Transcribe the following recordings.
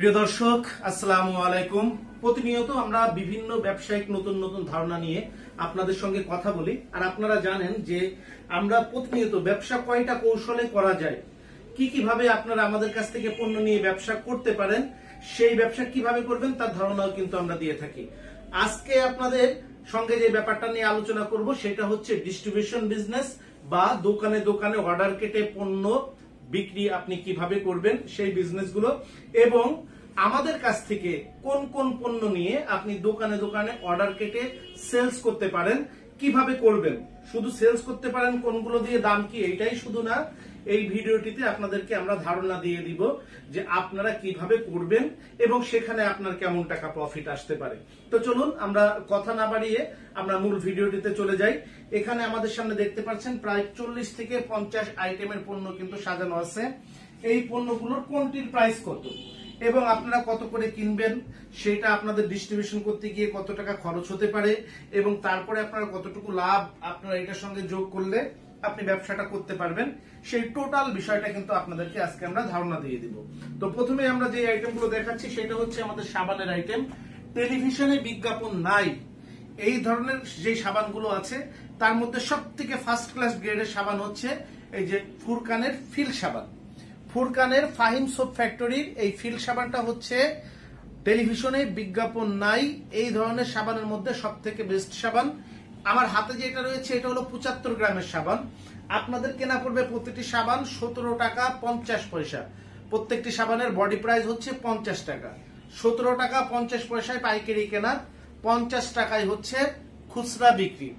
প্রিয় দর্শক, আসসালামু আলাইকুম। প্রতিনিয়ত আমরা বিভিন্ন ব্যবসায়িক নতুন নতুন ধারণা নিয়ে আপনাদের সঙ্গে কথা বলি। আর আপনারা জানেন যে আমরা প্রতিনিয়ত ব্যবসা কয়টা কৌশলে করা যায়, কিভাবে আপনারা আমাদের কাছ থেকে পণ্য নিয়ে ব্যবসা করতে পারেন, সেই ব্যবসা কিভাবে করবেন তার ধারণাও কিন্তু আমরা দিয়ে থাকি। আজকে আপনাদের সঙ্গে যে ব্যাপারটা নিয়ে আলোচনা করব সেটা হচ্ছে ডিস্ট্রিবিউশন বিজনেস বা দোকানে দোকানে অর্ডার কেটে পণ্য বিক্রি আপনি কিভাবে করবেন সেই বিজনেসগুলো, এবং আমাদের কাছ থেকে কোন কোন পণ্য নিয়ে আপনি দোকানে দোকানে অর্ডার কেটে সেলস করতে পারেন, কিভাবে করবেন। শুধু সেলস করতে পারেন কোনগুলো দিয়ে, দাম কি, এইটাই শুধু না, এই ভিডিওটিতে আপনাদেরকে আমরা ধারণা দিয়ে দিব যে আপনারা কিভাবে করবেন এবং সেখানে আপনার কেমন টাকা প্রফিট আসতে পারে। তো চলুন আমরা কথা না বাড়িয়ে আমরা মূল ভিডিওটিতে চলে যাই। এখানে আমাদের সামনে দেখতে পাচ্ছেন প্রায় 40 থেকে 50 আইটেমের পণ্য কিন্তু সাজানো আছে। এই পণ্যগুলোর কোনটির প্রাইস কত এবং আপনারা কত করে কিনবেন, সেটা আপনাদের ডিস্ট্রিবিউশন করতে গিয়ে কত টাকা খরচ হতে পারে এবং তারপরে আপনারা কতটুকু লাভ আপনারা এটার সঙ্গে যোগ করলে আপনি ব্যবসাটা করতে পারবেন, সেই টোটাল বিষয়টা কিন্তু আপনাদেরকে আজকে আমরা ধারণা দিয়ে দিব। তো প্রথমে আমরা যে আইটেমগুলো দেখাচ্ছি সেটা হচ্ছে আমাদের সাবানের আইটেম। টেলিভিশনে বিজ্ঞাপন নাই এই ধরনের যে সাবানগুলো আছে তার মধ্যে সবথেকে ফার্স্ট ক্লাস গ্রেডের সাবান হচ্ছে এই যে ফুরকানের ফিল সাবান। ফুরকানের ফাহিম সোপ ফ্যাক্টরির এই ফিল সাবানটা হচ্ছে টেলিভিশনে বিজ্ঞাপন নাই এই ধরনের সাবানের মধ্যে সবথেকে বেস্ট সাবান। আমার হাতে যেটা রয়েছে এটা হলো 75 গ্রামের সাবান। আপনাদের কেনা পড়বে প্রত্যেকটি সাবান 17 টাকা 50 পয়সা। প্রত্যেকটি সাবানের বডি প্রাইস হচ্ছে 50 টাকা। 17 টাকা 50 পয়সায় পাইকারি কেনা, 50 টাকায় হচ্ছে খুচরা বিক্রি।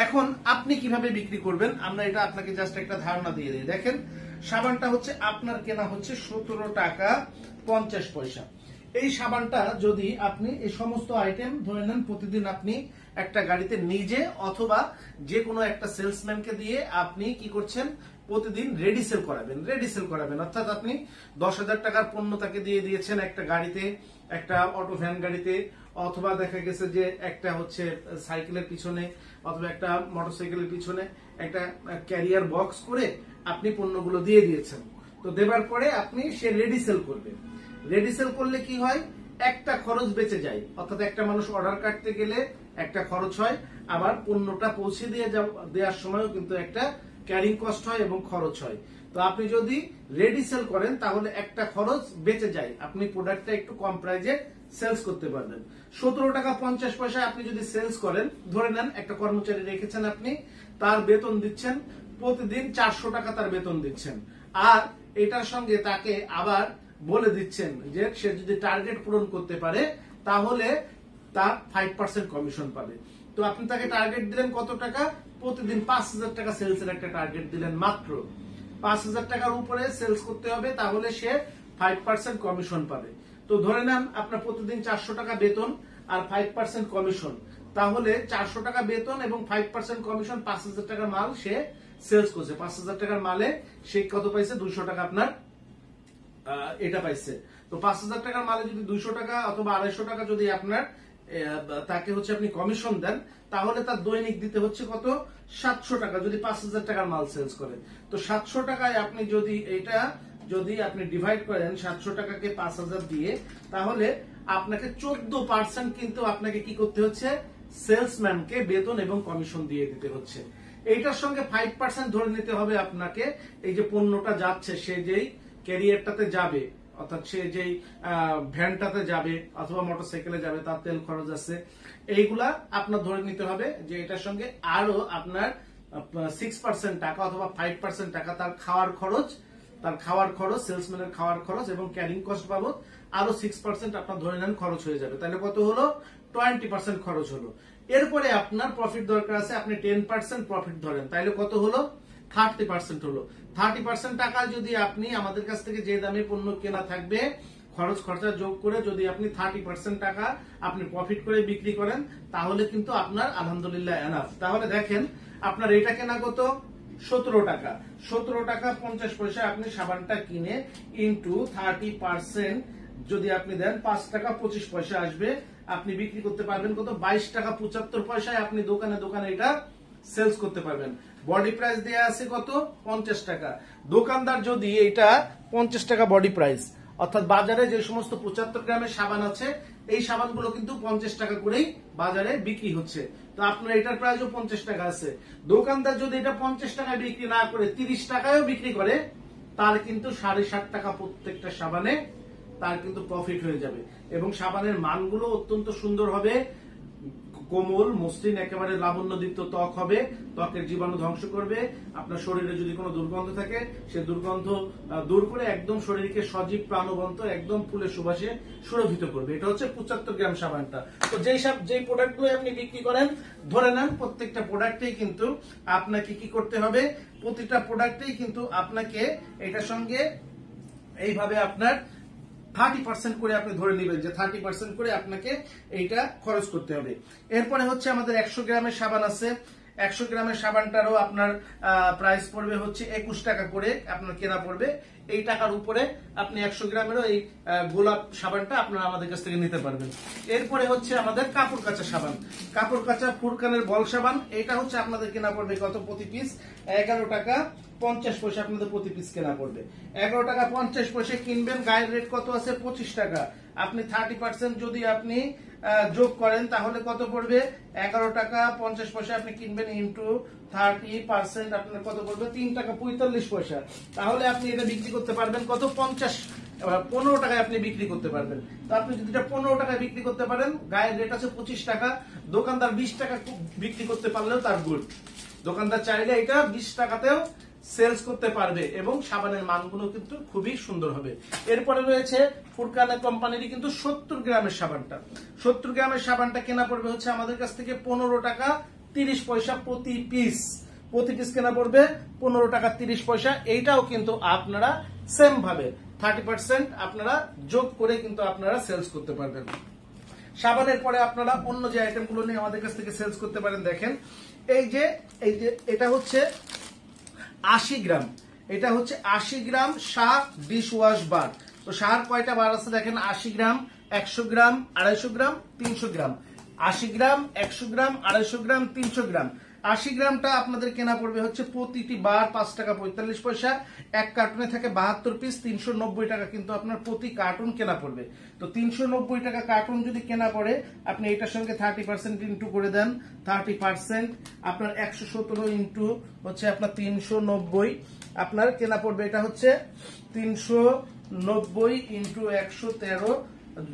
এখন আপনি কিভাবে বিক্রি করবেন আমরা এটা আপনাকে জাস্ট একটা ধারণা দিয়ে দিই। দেখেন, সাবানটা হচ্ছে আপনার কেনা হচ্ছে 17 টাকা 50 পয়সা। এই সাবানটা যদি আপনি এই সমস্ত আইটেম ধরে নেন, প্রতিদিন আপনি একটা গাড়িতে নিজে অথবা যে কোনো একটা সেলসম্যানকে দিয়ে আপনি কি করছেন, প্রতিদিন রেডি সেল করাবেন। অর্থাৎ আপনি 10,000 টাকার পণ্য তাকে দিয়ে দিয়েছেন একটা গাড়িতে, একটা অটো ভ্যান গাড়িতে, অথবা দেখা গেছে যে একটা হচ্ছে সাইকেলের পিছনে অথবা একটা মোটরসাইকেলের পিছনে একটা ক্যারিয়ার বক্স করে আপনি পণ্যগুলো দিয়ে দিয়েছেন। তো দেবার পরে আপনি সে রেডি সেল করবে। রেডি সেল করলে কি হয়, একটা খরচ বেঁচে যায়। অর্থাৎ একটা মানুষ অর্ডার কাটতে গেলে একটা খরচ হয়, আবার পণ্যটা পৌঁছে দেওয়ার সময়ও কিন্তু একটা ক্যারিং কস্ট হয় এবং খরচ হয়। তো আপনি যদি রেডি সেল করেন তাহলে একটা খরচ বেঁচে যায়, আপনি প্রোডাক্টটা একটু কম প্রাইসে সেলস করতে পারবেন। 17 টাকা 50 পয়সায় আপনি যদি সেলস করেন, ধরে নেন একটা কর্মচারী রেখেছেন আপনি, তার বেতন দিচ্ছেন প্রতিদিন 400 টাকা তার বেতন দিচ্ছেন, আর এটার সঙ্গে তাকে আবার বলে দিচ্ছেন যে সে যদি টার্গেট পূরণ করতে পারে তাহলে তার 5% কমিশন পাবে। তো আপনি তাকে টার্গেট দিলেন কত টাকা, প্রতিদিন 5,000 টাকা সেলসের একটা টার্গেট দিলেন, মাত্র 5,000 টাকার উপরে সেলস করতে হবে, তাহলে সে 5% কমিশন পাবে। তো ধরে নেন আপনার প্রতিদিন 400 টাকা বেতন আর 5% কমিশন, তাহলে 400 টাকা বেতন এবং 5% কমিশন, 5,000 টাকার মাল সে সেলস করছে। 5,000 টাকার মালে সে কত পাইছে, 200 টাকা আপনার এটা পাইছে। তো 5,000 টাকার মালে যদি 200 টাকা অথবা 250 টাকা যদি আপনার তাকে হচ্ছে আপনি কমিশন দেন, তাহলে তার দৈনিক দিতে হচ্ছে কত, 700 টাকা, যদি 5,000 টাকার মাল সেলস করে। তো 700 টাকায় আপনি যদি এটা আপনি ডিভাইড করেন 700 টাকাকে 5,000 দিয়ে, তাহলে আপনাকে 14% কিন্তু আপনাকে কি করতে হচ্ছে, সেলসম্যানকে বেতন এবং কমিশন দিয়ে দিতে হচ্ছে। এইটার সঙ্গে 5% ধরে নিতে হবে আপনাকে। এই যে পণ্যটা যাচ্ছে, সে যেই ক্যারিয়ারটাতে যাবে, অর্থাৎ সে যেই ভ্যানটাতে যাবে অথবা মোটরসাইকেলে যাবে, তার তেল খরচ আছে, এইগুলা আপনার ধরে নিতে হবে যে এটার সঙ্গে আরো আপনার 6% টাকা অথবা 5% টাকা তার খাওয়ার খরচ, সেলসম্যানের খাওয়ার খরচ এবং ক্যারিং কস্ট বাবদ আরো 6% আপনার ধরে নেন খরচ হয়ে যাবে। তাহলে কত হলো, 20% খরচ হলো। এরপরে আপনার প্রফিট দরকার আছে, আপনি 10% প্রফিট ধরেন, তাহলে কত হলো, 30% হলো। 30% টাকা যদি আপনি আমাদের কাছ থেকে যে দামে পণ্য কেনা থাকবে খরচ খরচা যোগ করে যদি আপনি 30% টাকা আপনি প্রফিট করে বিক্রি করেন, তাহলে কিন্তু আপনার আলহামদুলিল্লাহ এনাফ। তাহলে দেখেন আপনার এটা কেনা কত, 17 টাকা। 17 টাকা 50 পয়সা আপনি সাবানটা কিনে ইন্টু 30% যদি আপনি দেন 5 টাকা 25 পয়সা আসবে। আপনি বিক্রি করতে পারবেন কত, 22 টাকা 75 পয়সায় আপনি দোকানে দোকানে এটা সেলস করতে পারবেন। বডি প্রাইস দেয়া আছে কত, 50 টাকা। দোকানদার যদি এটা 50 টাকা বডি প্রাইস অর্থাৎ বাজারে যে সমস্ত 75 গ্রামের সাবান আছে এই সাবানগুলো কিন্তু 50 টাকা করেই বাজারে বিক্রি হচ্ছে। তো আপনার এটার প্রাইসও 50 টাকা আছে। দোকানদার যদি এটা 50 টাকায় বিক্রি না করে 30 টাকায়ও বিক্রি করে, তার কিন্তু 7.5 টাকা প্রত্যেকটা সাবানে তার কিন্তু প্রফিট হয়ে যাবে। এবং সাবানের মানগুলো অত্যন্ত সুন্দর হবে, কোমল মসৃণ, একেবারে লাবণ্যদীপ্ত ত্বক হবে, ত্বকের জীবাণু ধ্বংস করবে। আপনার শরীরে যদি কোনো দুর্গন্ধ থাকে সে দুর্গন্ধ দূর করে একদম শরীরকে সজীব প্রাণবন্ত একদম ফুলের সুবাসে সুরভিত করবে। এটা হচ্ছে 75 গ্রাম সাবানটা। তো যেই প্রোডাক্টগুলো আপনি বিক্রি করেন, ধরে নেন প্রত্যেকটা প্রোডাক্টেই কিন্তু আপনাকে কি করতে হবে, প্রতিটা প্রোডাক্টেই কিন্তু আপনাকে এটার সঙ্গে এইভাবে আপনার 30% করে আপনি ধরে নেবেন যে 30% করে আপনাকে এইটা খরচ করতে হবে। এরপরে হচ্ছে আমাদের 100 গ্রামের সাবান আছে। 100 গ্রামের সাবানটারও আপনার প্রাইস পড়বে হচ্ছে 21 টাকা করে আপনার কেনা পড়বে। এই টাকার উপরে আপনি 100 গ্রামেরও এই গোলাপ সাবানটা আপনারা আমাদের কাছ থেকে নিতে পারবেন। এরপরে হচ্ছে আমাদের কাপড় কাচা সাবান, কাপড় কাচা ফুরকানের বল সাবান। এটা হচ্ছে আপনাদের কেনা পড়বে কত, প্রতি পিস 11 টাকা 50 পয়সা আপনাদের প্রতি পিস কেনা পড়বে। 11 টাকা 50 পয়সা কিনবেন, গায়ের রেট কত আছে 25 টাকা। আপনি 30% যদি আপনি যোগ করেন তাহলে কত পড়বে, 11 টাকা 50 পয়সা আপনি কিনবেন ইন্টু 30% আপনার কত পড়বে, 3 টাকা 45 পয়সা। তাহলে আপনি এটা বিক্রি করতে পারবেন কত, 15 টাকায় আপনি বিক্রি করতে পারবেন। তো আপনি যদি এটা 15 টাকায় বিক্রি করতে পারেন, গায়ের রেট আছে 25 টাকা, দোকানদার 20 টাকা বিক্রি করতে পারলেও তার গুড। দোকানদার চাইলে এটা 20 টাকাতেও সেলস করতে পারবে এবং সাবানের মানগুলো কিন্তু খুবই সুন্দর হবে। এরপরে রয়েছে ফুরকানা কোম্পানির কিন্তু 70 গ্রামের সাবানটা। 70 গ্রামের সাবানটা কেনা পড়বে হচ্ছে আমাদের কাছ থেকে 15 টাকা 30 পয়সা প্রতি পিস। প্রতি পিস কেনা পড়বে 15 টাকা 30 পয়সা। এইটাও কিন্তু আপনারা সেম ভাবে 30% আপনারা যোগ করে কিন্তু আপনারা সেলস করতে পারবেন। সাবানের পরে আপনারা অন্য যে আইটেমগুলো নিয়ে আমাদের কাছ থেকে সেলস করতে পারেন, দেখেন এই যে এটা হচ্ছে 80 গ্রাম, এটা হচ্ছে 80 গ্রাম শাহ ডিশ ওয়াশ বার। তো শাহর কয়টা বার আছে দেখেন, 80 গ্রাম, 100 গ্রাম, 250 গ্রাম, 300 গ্রাম। 80 গ্রাম, 100 গ্রাম, 250 গ্রাম, 300 গ্রাম। 80 গ্রামটা আপনাদের কেনা পড়বে হচ্ছে প্রতিটি বার 5 টাকা 45 পয়সা। এক কার্টুনে থাকে 72 পিস, 390 টাকা কিন্তু আপনার প্রতি কার্টুন কেনা পড়বে। তো 390 টাকা কার্টুন যদি কেনা পড়ে, আপনি এটার সঙ্গে 30% ইন্টু করে দেন। 30% আপনার 117 ইন্টু হচ্ছে আপনার 390 আপনার কেনা পড়বে। এটা হচ্ছে 390 ইন্টু 113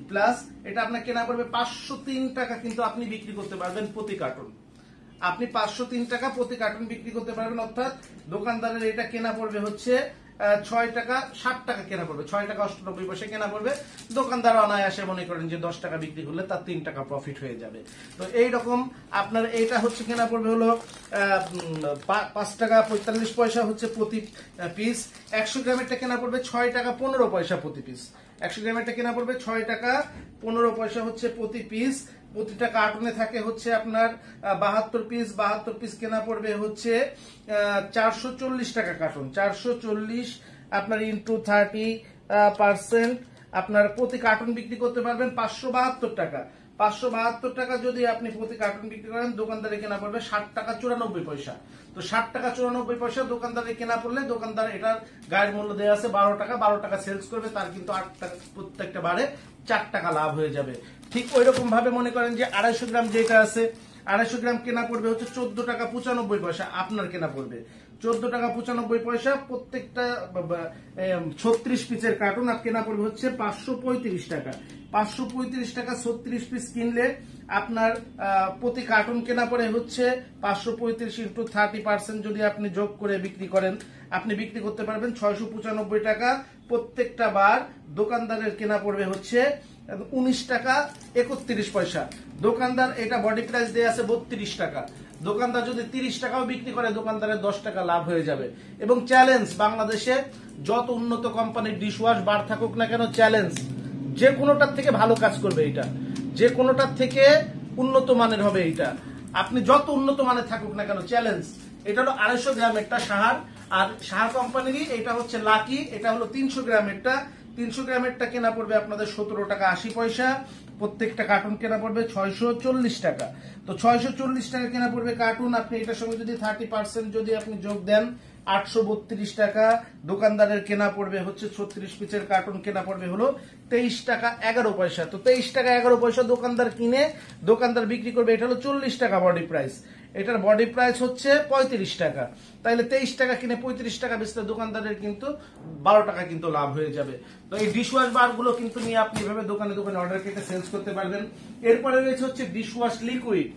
প্লাস এটা আপনার কেনা পড়বে 503 টাকা কিন্তু আপনি বিক্রি করতে পারবেন প্রতি কার্টুন। আপনি 503 টাকা প্রতি কার্টুন বিক্রি করতে পারবেন। অর্থাৎ দোকানদারের এটা কেনা পড়বে হচ্ছে 6 টাকা 60 টাকা কেনা পড়বে, 6 টাকা 98 পয়সা কেনা পড়বে। দোকানদার অনায়াসে মনে করেন যে 10 টাকা বিক্রি করলে তার 3 টাকা প্রফিট হয়ে যাবে। তো এইরকম আপনার এইটা হচ্ছে কেনা পড়বে হলো 5 টাকা 45 পয়সা হচ্ছে প্রতি পিস। 100 গ্রামেরটা কেনা পড়বে 6 টাকা 15 পয়সা প্রতি পিস। 100 গ্রামেরটা কেনা পড়বে 6 টাকা 15 পয়সা হচ্ছে প্রতি পিস। প্রতিটা কার্টুনে থাকে হচ্ছে আপনার 72 পিস। 72 পিস কেনা পড়বে হচ্ছে 440 টাকা কার্টুন। 440 আপনার ইন্টু 30% আপনার প্রতি কার্টুন বিক্রি করতে পারবেন 572 টাকা। 572 টাকা যদি আপনি প্রতি কার্টুন বিক্রি করেন, দোকানদারে কেনা পড়বে 60 টাকা 94 পয়সা। তো 60 টাকা 94 পয়সা দোকানদারে কেনা পড়লে দোকানদার এটার গায়ের মূল্য দেওয়া আছে 12 টাকা। 12 টাকা সেলস করবে, তার কিন্তু 8 টাকা প্রত্যেকটা বারে 4 টাকা লাভ হয়ে যাবে। ঠিক ওই রকম ভাবে মনে করেন যে 250 গ্রাম যেটা আছে, 250 গ্রাম কেনা পড়বে হচ্ছে 14 টাকা 95 পয়সা আপনার কেনা পড়বে। 14 টাকা 95 পয়সা প্রত্যেকটা 36 পিসের কার্টুন আর কেনা পড়বে হচ্ছে 535 টাকা। 535 টাকা 36 পিস কিনলে আপনার প্রতি কার্টুন কেনা পড়ে হচ্ছে 535 ইন্টু 30% যদি আপনি যোগ করে বিক্রি করেন, আপনি বিক্রি করতে পারবেন 695 টাকা। প্রত্যেকটা বার দোকানদারের কেনা পড়বে হচ্ছে 19 টাকা 31 পয়সা। দোকানদার এটা বডি প্রাইস দেয়া আছে 32 টাকা। দোকানদার যদি 30 টাকাও বিক্রি করে, দোকানদারের 10 টাকা লাভ হয়ে যাবে। এবং চ্যালেঞ্জ, বাংলাদেশে যত উন্নত কোম্পানির ডিশওয়াশ বার থাকুক না কেন, চ্যালেঞ্জ যে কোনোটার থেকে ভালো কাজ করবে, এটা যে কোনোটার থেকে উন্নত মানের হবে। এটা আপনি যত উন্নত মানের থাকুক না কেন, চ্যালেঞ্জ। এটা হলো 250 গ্রামেরটা সাহার, আর সাহার কোম্পানিরই এটা হচ্ছে লাকি। এটা হলো 300 গ্রামেরটা। 300 গ্রামেরটা কেনা পড়বে আপনাদের 17 টাকা 80 পয়সা। প্রত্যেকটা কার্টুন কেনা পড়বে 640 টাকা। তো 640 টাকা কেনা পড়বে কার্টুন। আপনি এটার সঙ্গে যদি 30% যদি আপনি যোগ দেন, 832 টাকা, দোকানদারের কেনা পড়বে হচ্ছে 36 পিসের কার্টুন কেনা পড়বে হলো 23 টাকা 11 পয়সা। তো 23 টাকা 11 পয়সা দোকানদার কিনে দোকানদার বিক্রি করবে, এটা হলো 40 টাকা বডি প্রাইস। এটার বডি প্রাইস হচ্ছে 35 টাকা, তাইলে 23 টাকা কিনে 35 টাকা বেচলে দোকানদারের কিন্তু 12 টাকা কিন্তু লাভ হয়ে যাবে। তো এই ডিশওয়াশ বার গুলো কিন্তু নিয়ে আপনি এভাবে দোকানে দোকানে অর্ডার কেটে সেলস করতে পারবেন। এরপরে রয়েছে হচ্ছে ডিশওয়াশ লিকুইড।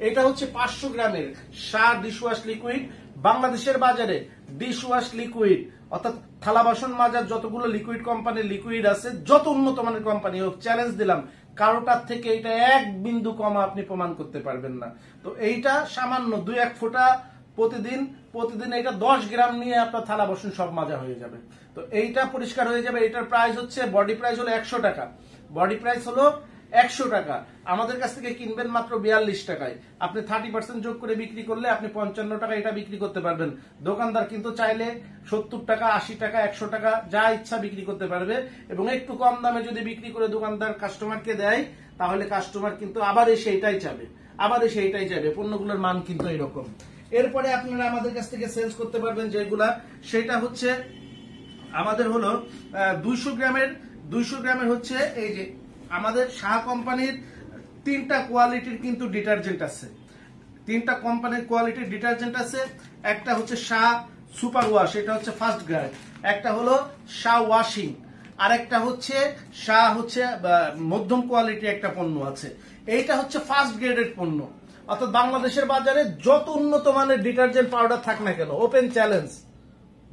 এটা হচ্ছে 500 গ্রামের সার ডিশওয়াশ লিকুইড। বাংলাদেশের বাজারে ডিশওয়াশ লিকুইড অর্থাৎ থালা বাসন মাজার যতগুলো লিকুইড কোম্পানির লিকুইড আছে, যত উন্নত মানের কোম্পানি হোক, চ্যালেঞ্জ দিলাম কারোটার থেকে এটা এক বিন্দু কম আপনি প্রমাণ করতে পারবেন না। তো এইটা সামান্য 2-1 ফোঁটা প্রতিদিন এটা 10 গ্রাম নিয়ে আপনার থালা বাসন সব মাজা হয়ে যাবে। তো এইটা পরিষ্কার হয়ে যাবে। এটার প্রাইস হচ্ছে বডি প্রাইস হলো 100 টাকা, বডি প্রাইস হলো 100 টাকা। আমাদের কাছ থেকে কিনবেন মাত্র 42 টাকায়। আপনি 30% যোগ করে বিক্রি করলে আপনি 55 টাকা এটা বিক্রি করতে পারবেন। দোকানদার কিন্তু চাইলে 70 টাকা, 80 টাকা, 100 টাকা যা ইচ্ছা বিক্রি করতে পারবে। এবং একটু কম দামে যদি বিক্রি করে দোকানদার কাস্টমারকে দেয়, তাহলে কাস্টমার কিন্তু আবার এসে এটাই চাবে, পণ্যগুলোর মান কিন্তু এরকম। এরপরে আপনারা আমাদের কাছ থেকে সেলস করতে পারবেন যেগুলা, সেটা হচ্ছে আমাদের হলো 200 গ্রামের হচ্ছে এই যে আমাদের শাহ কোম্পানির 3টা কোয়ালিটির কিন্তু ডিটারজেন্ট আছে। 3টা কোম্পানির কোয়ালিটির ডিটারজেন্ট আছে। একটা হচ্ছে শাহ সুপার ওয়াশ, এটা হচ্ছে ফার্স্ট গ্রেড। একটা হলো শাহ ওয়াশিং, আর একটা হচ্ছে শাহ হচ্ছে মধ্যম কোয়ালিটির একটা পণ্য আছে। এইটা হচ্ছে ফার্স্ট গ্রেডের পণ্য। অর্থাৎ বাংলাদেশের বাজারে যত উন্নত মানের ডিটারজেন্ট পাউডার থাক না কেন, ওপেন চ্যালেঞ্জ,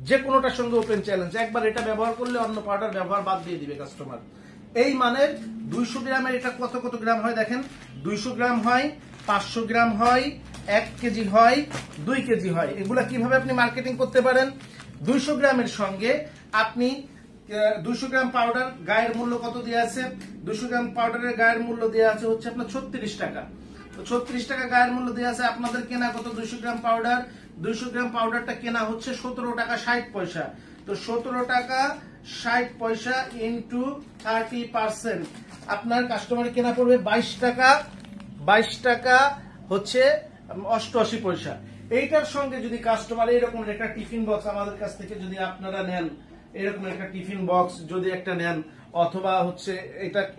যে কোনোটার সঙ্গে ওপেন চ্যালেঞ্জ, একবার এটা ব্যবহার করলে অন্য পাউডার ব্যবহার বাদ দিয়ে দিবে কাস্টমার। এই মানের 200 গ্রামের এটা কত গ্রাম হয় দেখেন, 200 গ্রাম হয়, 500 গ্রাম হয়, 1 কেজি হয়, 2 কেজি হয়। এগুলা কিভাবে আপনি মার্কেটিং করতে পারেন? 200 গ্রামের সঙ্গে আপনি 200 গ্রাম পাউডার গায়ের মূল্য কত দেওয়া আছে? 200 গ্রাম পাউডারের গায়ের মূল্য দেওয়া আছে হচ্ছে আপনার 36 টাকা। তো 36 টাকা গায়ের মূল্য দেওয়া আছে। আপনাদের কেনা কত? 200 গ্রাম পাউডার, 200 গ্রাম পাউডারটা কেনা হচ্ছে 17 টাকা 60 পয়সা। তো 17 টাকা 60 পয়সা ইন্টু 30%, আপনার কাস্টমার কেনা পড়বে 22 টাকা হচ্ছে 88 পয়সা। এইটার সঙ্গে যদি কাস্টমার এরকম একটা টিফিন বক্স আমাদের কাছ থেকে যদি আপনারা নেন, এরকম একটা টিফিন বক্স যদি একটা নেন, অথবা হচ্ছে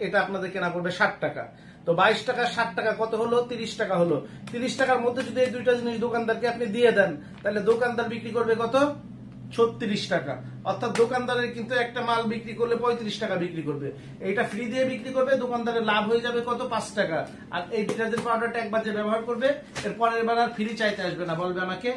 এটা আপনাদের কেনা পড়বে 60 টাকা। তো 22 টাকা 60 টাকা কত হলো? 30 টাকা হলো। 30 টাকার মধ্যে যদি এই দুইটা জিনিস দোকানদারকে আপনি দিয়ে দেন, তাহলে দোকানদার বিক্রি করবে কত? 36 টাকা। অর্থাৎ দোকানদারের কিন্তু একটা মাল বিক্রি করলে 35 টাকা বিক্রি করবে। এইটা ফ্রি দিয়ে বিক্রি করবে, দোকানদারের লাভ হয়ে যাবে কত? 5 টাকা। আর এই ডিটারজেন্ট পাউডারটা একবার যে ব্যবহার করবে, এর পরের বার আর ফ্রি চাইতে আসবে না, বলবে আমাকে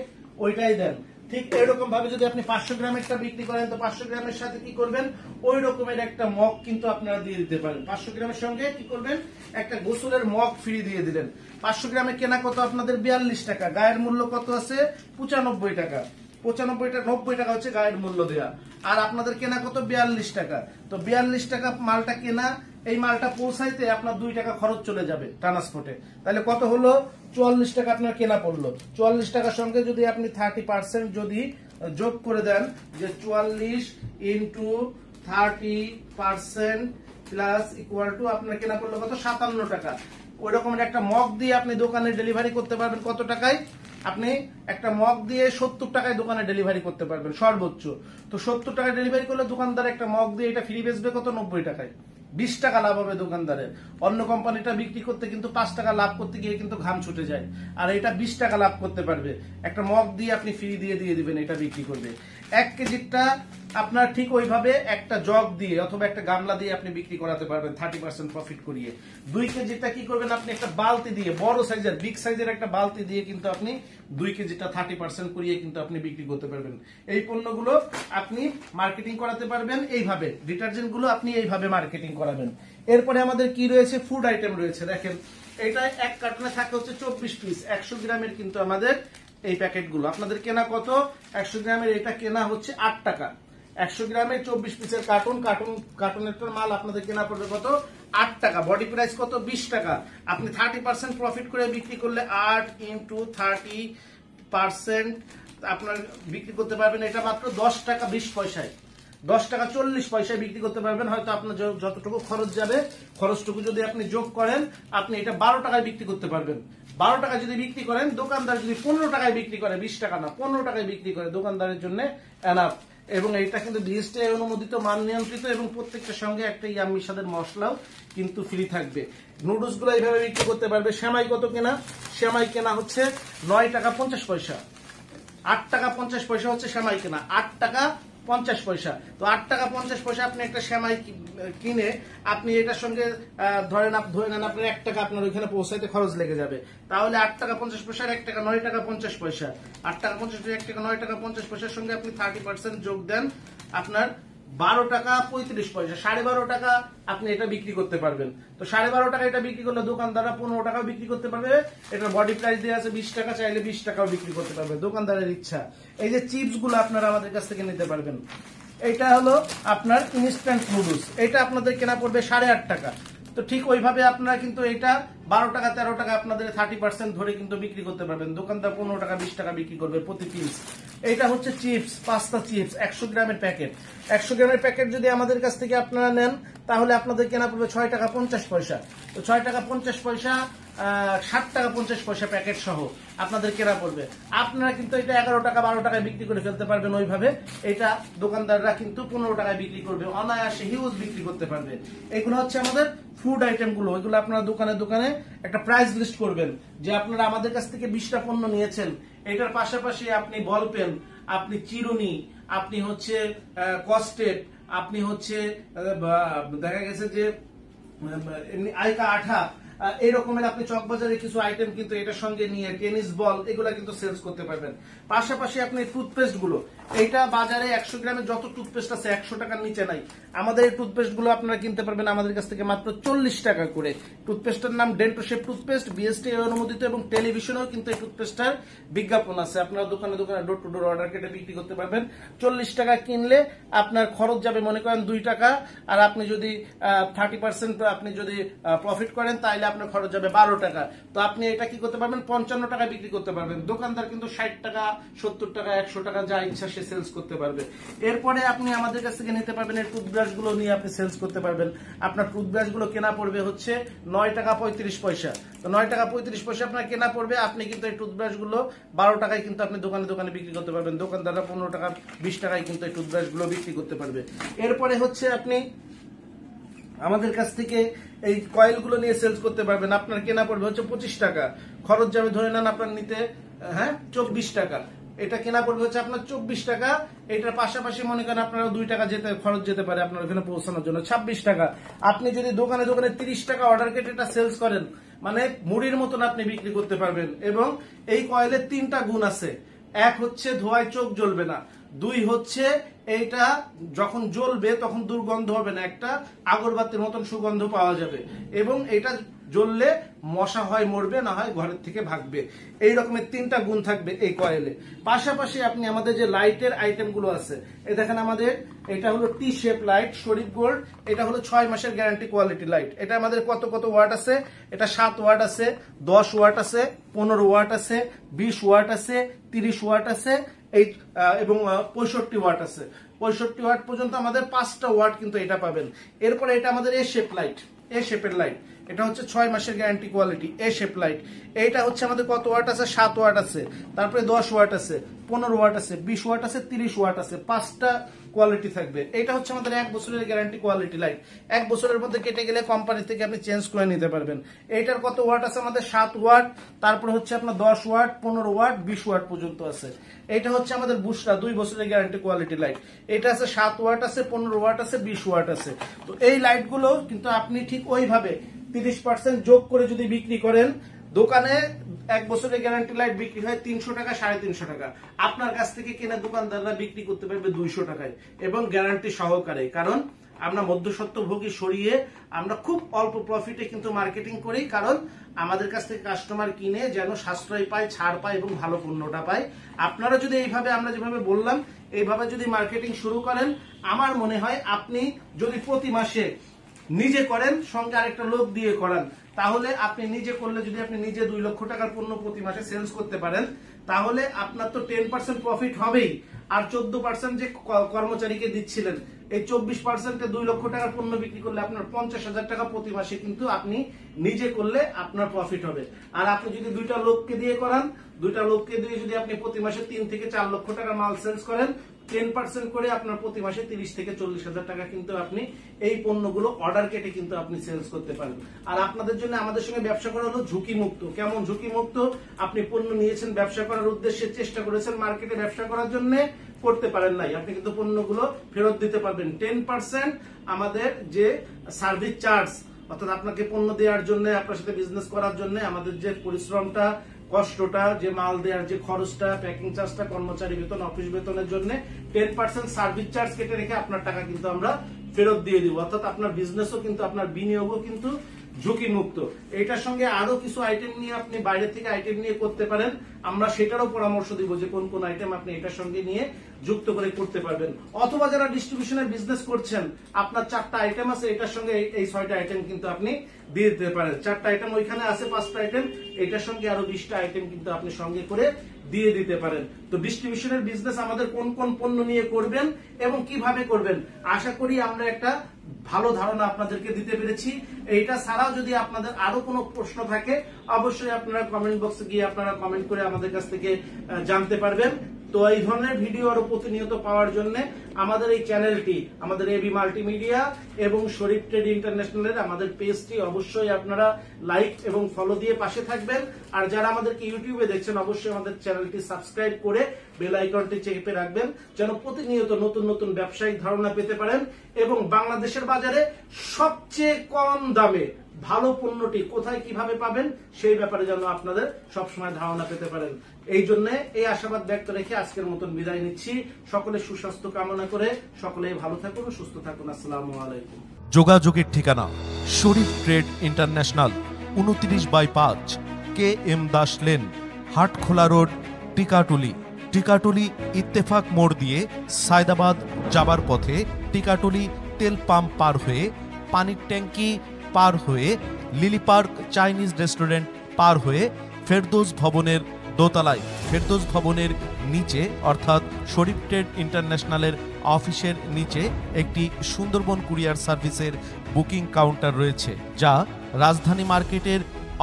ওইটাই দেন। ঠিক এরকম ভাবে যদি আপনি 500 গ্রামেরটা বিক্রি করেন, তো 500 গ্রামের সাথে কি করবেন? ওই রকমের একটা মগ কিন্তু আপনারা দিয়ে দিতে পারেন। 500 গ্রামের সঙ্গে কি করবেন? একটা গোসলের মগ ফ্রি দিয়ে দিলেন। 500 গ্রামে কেনা কত আপনাদের? 42 টাকা। গায়ের মূল্য কত আছে? 95 টাকা। 90 টাকা হচ্ছে গায়ের মূল্য দেয়া। আর আপনাদের কেনা কত? 42 টাকা। তো 42 টাকা মালটা কেনা, এই মালটা পৌঁছাইতে আপনার 2 টাকা খরচ চলে যাবে ট্রান্সপোর্টে। তাহলে কত হলো? 44 টাকা আপনার কেনা পড়লো। 44 টাকার সঙ্গে যদি আপনি 30% যদি যোগ করে দেন, যে 44 ইন্টু 30% প্লাস ইকুয়াল টু আপনার কেনা পড়লো কত? 57 টাকা। ওই রকমের একটা মগ দিয়ে আপনি দোকানে ডেলিভারি করতে পারবেন কত টাকায়? আপনি একটা মগ দিয়ে 70 টাকায় দোকানে ডেলিভারি করতে পারবেন সর্বোচ্চ। তো 70 টাকায় ডেলিভারি করলে দোকানদার একটা মগ দিয়ে এটা ফ্রি বেচবে কত? 90 টাকায়। 20 টাকা লাভ হবে দোকানদারের। অন্য কোম্পানিটা বিক্রি করতে কিন্তু 5 টাকা লাভ করতে গিয়ে কিন্তু ঘাম ছুটে যায়, আর এটা 20 টাকা লাভ করতে পারবে। একটা মগ দিয়ে আপনি ফ্রি দিয়ে দিবেন, এটা বিক্রি করবে। 1 কেজিটা আপনার ঠিক ওইভাবে একটা জগ দিয়ে অথবা একটা গামলা দিয়ে আপনি বিক্রি করাতে পারবেন 30% প্রফিট করিয়ে। 2 কেজিটা কি করবেন? আপনি একটা বালতি দিয়ে, বড় সাইজের বিগ সাইজের একটা বালতি দিয়ে কিন্তু আপনি 2 কেজিটা 30% করিয়ে কিন্তু আপনি বিক্রি করতে পারবেন। এই পণ্যগুলো আপনি মার্কেটিং করাতে পারবেন এইভাবে, ডিটারজেন্ট গুলো আপনি এইভাবে মার্কেটিং করাবেন। এরপরে আমাদের কি রয়েছে? ফুড আইটেম রয়েছে। দেখেন, এটা এক কার্টনে থাকে হচ্ছে 24 পিস। 100 গ্রামের কিন্তু আমাদের এই প্যাকেটগুলো আপনাদের কেনা কত? 100 গ্রামের এটা কেনা হচ্ছে 8 টাকা। 100 গ্রামের 24 পিসের কার্টুনের মাল আপনাদের কেনা পড়বে কত? 8 টাকা। বডি প্রাইস কত? 20 টাকা। আপনি 30% প্রফিট করে বিক্রি করলে 8 ইন্টু 30% আপনার বিক্রি করতে পারবেন এটা মাত্র 10 টাকা 20 পয়সায়। 10 টাকা 40 পয়সায় বিক্রি করতে পারবেন। হয়তো আপনার যতটুকু খরচ যাবে, খরচটুকু যদি আপনি যোগ করেন, আপনি এটা 12 টাকায় বিক্রি করতে পারবেন। 12 টাকা যদি বিক্রি করেন, দোকানদার যদি 15 টাকায় বিক্রি করে, 20 টাকা না 15 টাকায় বিক্রি করে, দোকানদারের জন্য এনাফ। এবং এটা কিন্তু বিএসটিআই অনুমোদিত, মান নিয়ন্ত্রিত, এবং প্রত্যেকটার সঙ্গে একটা ইয়াম্মি স্বাদের মশলাও কিন্তু ফ্রি থাকবে। নুডলস গুলো এইভাবে বিক্রি করতে পারবে। সেমাই কত কেনা? সেমাই কেনা হচ্ছে 9 টাকা 50 পয়সা। 8 টাকা 50 পয়সা হচ্ছে সেমাই কেনা, 8 টাকা 50 পয়সা। তো 8 টাকা 50 পয়সা আপনি একটা সেমাই কিনে আপনি এটার সঙ্গে ধরে নেন আপনার 1 টাকা আপনার ওইখানে পৌঁছাইতে খরচ লেগে যাবে। তাহলে 8 টাকা 50 পয়সার 1 টাকা 9 টাকা 50 পয়সা। 8 টাকা 50 পয়সা 1 টাকা 9 টাকা 50 পয়সার সঙ্গে আপনি 30% যোগ দেন, আপনার 12 টাকা 35 পয়সা। 12.5 টাকা আপনি এটা বিক্রি করতে পারবেন। তো 12.5 টাকা এটা বিক্রি করলে দোকানদাররা 15 টাকাও বিক্রি করতে পারবে। এটার বডি প্রাইস দেওয়া আছে 20 টাকা, চাইলে 20 টাকাও বিক্রি করতে পারবে, দোকানদারের ইচ্ছা। এই যে চিপস গুলো আপনারা আমাদের কাছ থেকে নিতে পারবেন। এটা হলো আপনার ইনস্ট্যান্ট নুডলস, এটা আপনাদের কেনা পড়বে 8.5 টাকা। তো ঠিক ওইভাবে আপনারা কিন্তু এটা 12 টাকা 13 টাকা আপনাদের 30% ধরে কিন্তু বিক্রি করতে পারবেন। দোকানদার 15 টাকা 20 টাকা বিক্রি করবে প্রতি পিস। এটা হচ্ছে চিপস, পাস্তা চিপস 100 গ্রামের প্যাকেট। 100 গ্রামের প্যাকেট যদি আমাদের কাছ থেকে আপনারা নেন, তাহলে আপনাদের কেনা পড়বে 6 টাকা 50 পয়সা। তো 6 টাকা 50 পয়সা 7 টাকা 50 পয়সা প্যাকেট সহ আপনাদের কেনা পড়বে। আপনারা কিন্তু এটা 11 টাকা 12 টাকায় বিক্রি করে ফেলতে পারবেন। ওইভাবে এটা দোকানদাররা কিন্তু 15 টাকায় বিক্রি করবে, অনায়াসে হিউজ বিক্রি করতে পারবে। এগুলো হচ্ছে আমাদের ফুড আইটেম গুলো। এগুলো আপনারা দোকানে দোকানে একটা প্রাইস লিস্ট করবেন যে আপনারা আমাদের কাছ থেকে 20টা পণ্য নিয়েছেন। এটার পাশাপাশি আপনি বল পেন, আপনি চিরুনি, আপনি হচ্ছে কস্টেট, আপনি হচ্ছে দেখা গেছে যে আইকা আঠা, এই রকমের আপনি চকবাজারে কিছু আইটেম কিন্তু এটার সঙ্গে নিয়ে টেনিস বল এগুলা কিন্তু সেলস করতে পারবেন। পাশাপাশি আপনি টুথপেস্ট গুলো, এইটা বাজারে 100 গ্রামের যত টুথপেস্ট আছে 100 টাকার নিচে নাই। আমাদের এই টুথপেস্ট গুলো আপনারা কিনতে পারবেন আমাদের কাছ থেকে মাত্র 40 টাকা করে। টুথপেস্টের নাম ডেন্টোশেপ টুথপেস্ট, বিএসটিআই অনুমোদিত, এবং টেলিভিশনেও কিন্তু এই টুথপেস্টের বিজ্ঞাপন আছে। আপনারা দোকানে দোকানে ডোর টু ডোর অর্ডার কেটে বিক্রি করতে পারবেন। 40 টাকা কিনলে আপনার খরচ যাবে মনে করেন 2 টাকা, আর আপনি যদি 30% আপনি যদি প্রফিট করেন তাহলে আপনার খরচ যাবে 12 টাকা। তো আপনি এটা কি করতে পারবেন? 55 টাকা বিক্রি করতে পারবেন। দোকানদার কিন্তু 60 টাকা 70 টাকা 100 টাকা যা ইচ্ছা সে সেলস করতে পারবে। এরপরে আপনি আমাদের কাছ থেকে নিতে পারবেন এই টুথব্রাশ গুলো নিয়ে আপনি সেলস করতে পারবেন। আপনার টুথব্রাশ গুলো কেনা পড়বে হচ্ছে 9 টাকা 35 পয়সা। তো 9 টাকা 35 পয়সা আপনার কেনা পড়বে। আপনি কিন্তু এই টুথব্রাশ গুলো 12 টাকায় কিন্তু আপনি দোকানে দোকানে বিক্রি করতে পারবেন। দোকানদাররা 15 টাকা 20 টাকায় কিন্তু এই টুথব্রাশ গুলো বিক্রি করতে পারবে। এরপরে হচ্ছে আপনি আমাদের কাছ থেকে এই কয়েল গুলো নিয়ে সেলস করতে পারবেন। আপনার কেনা পড়বে হচ্ছে 25 টাকা, খরচ যাবে ধরে নেন আপনার নিতে 24 টাকা। এটা কেনা পড়বে হচ্ছে আপনার 24 টাকা। এটার পাশাপাশি মনে করেন আপনারা 2 টাকা খরচ যেতে পারে আপনার ওখানে পৌঁছানোর জন্য, 26 টাকা। আপনি যদি দোকানে দোকানে 30 টাকা অর্ডার কেটে এটা সেলস করেন, মানে মুড়ির মতন আপনি বিক্রি করতে পারবেন। এবং এই কয়েলের 3টা গুণ আছে। এক হচ্ছে ধোঁয়ায় চোখ জ্বলবে না, 2 হচ্ছে এইটা যখন জ্বলবে তখন দুর্গন্ধ হবে না, একটা আগরবাতির মতন সুগন্ধ পাওয়া যাবে, এবং এটা জ্বললে মশা হয় মরবে, না হয় ঘরের থেকে ভাগবে। এই রকমের 3টা গুণ থাকবে এই কয়েলে। পাশাপাশি আপনি আমাদের যে লাইটের আইটেম গুলো আছে, এই দেখেন আমাদের এটা হলো টি শেপ লাইট শরীফ গোল্ড। এটা হলো 6 মাসের গ্যারান্টি কোয়ালিটি লাইট। এটা আমাদের কত কত ওয়াট আছে? এটা 7 ওয়াট আছে, 10 ওয়াট আছে, 15 ওয়াট আছে, 20 ওয়াট আছে, 30 ওয়াট আছে, এবং 65 ওয়াট আছে। 65 ওয়াট পর্যন্ত আমাদের 5টা ওয়াট কিন্তু এটা পাবেন। এরপরে এটা আমাদের এ শেপ লাইট, এ শেপের লাইট। এটা হচ্ছে 6 মাসের গ্যারান্টি কোয়ালিটি এ শেপ লাইট। এইটা হচ্ছে আমাদের কত ওয়াট আছে? 7 ওয়াট আছে, তারপরে 10 ওয়াট আছে, 15 ওয়াট আছে, 20 ওয়াট আছে, 30 ওয়াট আছে, 5টা কোয়ালিটি থাকবে। এটা হচ্ছে আমাদের 1 বছরের গ্যারান্টি কোয়ালিটি লাইট। 1 বছরের মধ্যে কেটে গেলে কোম্পানি থেকে আপনি চেঞ্জ করে নিতে পারবেন। এইটার কত ওয়াট আছে? আমাদের 7 ওয়াট, তারপরে হচ্ছে আপনার 10 ওয়াট, 15 ওয়াট, 20 ওয়াট পর্যন্ত আছে। এটা হচ্ছে আমাদের বুশরা 2 বছরের গ্যারান্টি কোয়ালিটি লাইট। এটা আছে 7 ওয়াট আছে, 15 ওয়াট আছে, 20 ওয়াট আছে। তো এই লাইটগুলো কিন্তু আপনি ঠিক ওইভাবে 30% যোগ করে যদি বিক্রি করেন, দোকানে 1 বছরের গ্যারান্টি লাইট বিক্রি হয় 300 টাকা 350 টাকা। আপনার কাছ থেকে কেনা দোকানদাররা বিক্রি করতে পারবে 200 টাকায় এবং গ্যারান্টি সহকারে। কারণ আমরা মধ্যস্বত্বভোগী সরিয়ে আমরা খুব অল্প প্রফিটে কিন্তু মার্কেটিং করি, কারণ আমাদের কাছ থেকে কাস্টমার কিনে যেন সাশ্রয় পায়, ছাড় পায় এবং ভালো পণ্যটা পায়। আপনারা যদি এইভাবে আমরা যেভাবে বললাম এইভাবে যদি মার্কেটিং শুরু করেন, আমার মনে হয় আপনি যদি প্রতি মাসে নিজে করেন, সঙ্গে আরেকটা লোক দিয়ে করান, তাহলে আপনি নিজে করলে যদি আপনি নিজে 2 লক্ষ টাকার পণ্য প্রতি মাসে সেলস করতে পারেন, তাহলে আপনার তো 10% প্রফিট হবেই। আর 14% যে কর্মচারীকে দিচ্ছিলেন, এই 24% 2 লক্ষ টাকার পণ্য বিক্রি করলে আপনার 50,000 টাকা প্রতি মাসে কিন্তু আপনি নিজে করলে আপনার প্রফিট হবে। আর আপনি যদি 2টা লোককে দিয়ে করান, 2টা লোককে দিয়ে যদি আপনি প্রতি মাসে 3 থেকে 4 লক্ষ টাকা মাল সেলস করেন, 10% করে আপনার প্রতি মাসে 30 থেকে 40,000 টাকা কিন্তু আপনি এই পণ্যগুলো অর্ডার কেটে কিন্তু আপনি সেলস করতে পারেন। আর আপনাদের জন্য আমাদের সঙ্গে ব্যবসা করা হলো ঝুঁকি মুক্ত। কেমন ঝুঁকি মুক্ত? আপনি পণ্য নিয়েছেন ব্যবসা করার উদ্দেশ্যে, চেষ্টা করেছেন মার্কেটে ব্যবসা করার জন্য, করতে পারেন নাই, আপনি কিন্তু পণ্যগুলো ফেরত দিতে পারবেন। 10% আমাদের যে সার্ভিস চার্জ, অর্থাৎ আপনাকে পণ্য দেওয়ার জন্য, আপনার সাথে বিজনেস করার জন্য আমাদের যে পরিশ্রমটা, কষ্টটা, যে মাল দেওয়ার যে খরচটা, প্যাকিং চার্জটা, কর্মচারী বেতন, অফিস বেতনের জন্য 10% সার্ভিস চার্জ কেটে রেখে আপনার টাকা কিন্তু আমরা ফেরত দিয়ে দিব। অর্থাৎ আপনার বিজনেসও কিন্তু, আপনার বিনিয়োগও কিন্তু ঝুঁকি মুক্ত। এটার সঙ্গে আরো কিছু আইটেম নিয়ে আপনি বাইরে থেকে আইটেম নিয়ে করতে পারেন, আমরা সেটারও পরামর্শ দিব যে কোন কোন আইটেম আপনি এটার সঙ্গে নিয়ে যুক্ত করে করতে পারবেন। অথবা যারা ডিস্ট্রিবিউশনের বিজনেস করছেন, আপনার 4টা আইটেম আছে, এটার সঙ্গে এই 6টা আইটেম কিন্তু আপনি দিয়ে দিতে পারেন। 4টা আইটেম ওইখানে আছে, 5টা আইটেম, এটার সঙ্গে আরো 20টা আইটেম কিন্তু আপনি সঙ্গে করে দিয়ে দিতে পারেন। তো ডিস্ট্রিবিউশনের বিজনেস আমাদের কোন কোন পণ্য নিয়ে করবেন এবং কিভাবে করবেন, আশা করি আমরা একটা ভালো ধারণা আপনাদেরকে দিতে পেরেছি। এইটা ছাড়াও যদি আপনাদের আরো কোনো প্রশ্ন থাকে, অবশ্যই আপনারা কমেন্ট বক্সে গিয়ে আপনারা কমেন্ট করে আমাদের কাছ থেকে জানতে পারবেন। তো এই ধরনের ভিডিও আরো প্রতিনিয়ত পাওয়ার জন্য আমাদের এই চ্যানেলটি, আমাদের এবি মাল্টিমিডিয়া এবং শরীফ ট্রেড ইন্টারন্যাশনালের আমাদের পেজটি অবশ্যই আপনারা লাইক এবং ফলো দিয়ে পাশে থাকবেন। আর যারা আমাদেরকে ইউটিউবে দেখছেন, অবশ্যই আমাদের চ্যানেলটি সাবস্ক্রাইব করে বেল আইকনটি চেপে রাখবেন, যেন প্রতিনিয়ত নতুন নতুন ব্যবসায়িক ধারণা পেতে পারেন এবং বাংলাদেশের বাজারে সবচেয়ে কম দামে ভালো পণ্যটি কোথায় কিভাবে পাবেন সেই ব্যাপারে যেন আপনাদের সবসময় ধারণা পেতে পারেন। এই জন্য এই আশাবাদ ব্যক্ত রেখে আজকের মতন বিদায় নিচ্ছি। সকলে সুস্বাস্থ্য কামনা করে সকলে ভালো থাকুন, সুস্থ থাকুন। আসসালামু আলাইকুম। যোগাযোগের ঠিকানা Sharif trade international, 29/5 KM Das lane, Hatkhola road, Tikatuli. Tikatuli Ittefaq মোড় দিয়ে সায়দাবাদ যাবার পথে টিকাটুলি তেল পাম্প পার হয়ে, পানির ট্যাঙ্কি পার হয়ে, লিলি পার্ক চাইনিজ রেস্টুরেন্ট পার হয়ে ফেরদৌস ভবনের দোতলায়, ফেরদৌস ভবনের নিচে অর্থাৎ শরীফ ট্রেড ইন্টারন্যাশনালের অফিসের নিচে একটি সুন্দরবন কুরিয়ার সার্ভিসের বুকিং কাউন্টার রয়েছে, যা রাজধানী মার্কেটের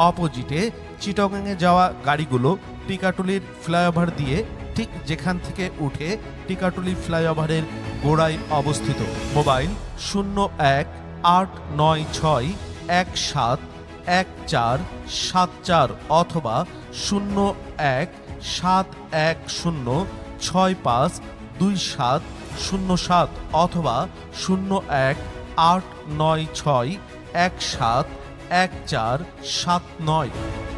অপোজিটে চিটাগাংয়ে যাওয়া গাড়িগুলো টিকাটুলির ফ্লাইওভার দিয়ে ঠিক যেখান থেকে উঠে টিকাটুলি ফ্লাইওভারের গোড়ায় অবস্থিত। মোবাইল 018961717474 অথবা 017106525707 অথবা 018961717479।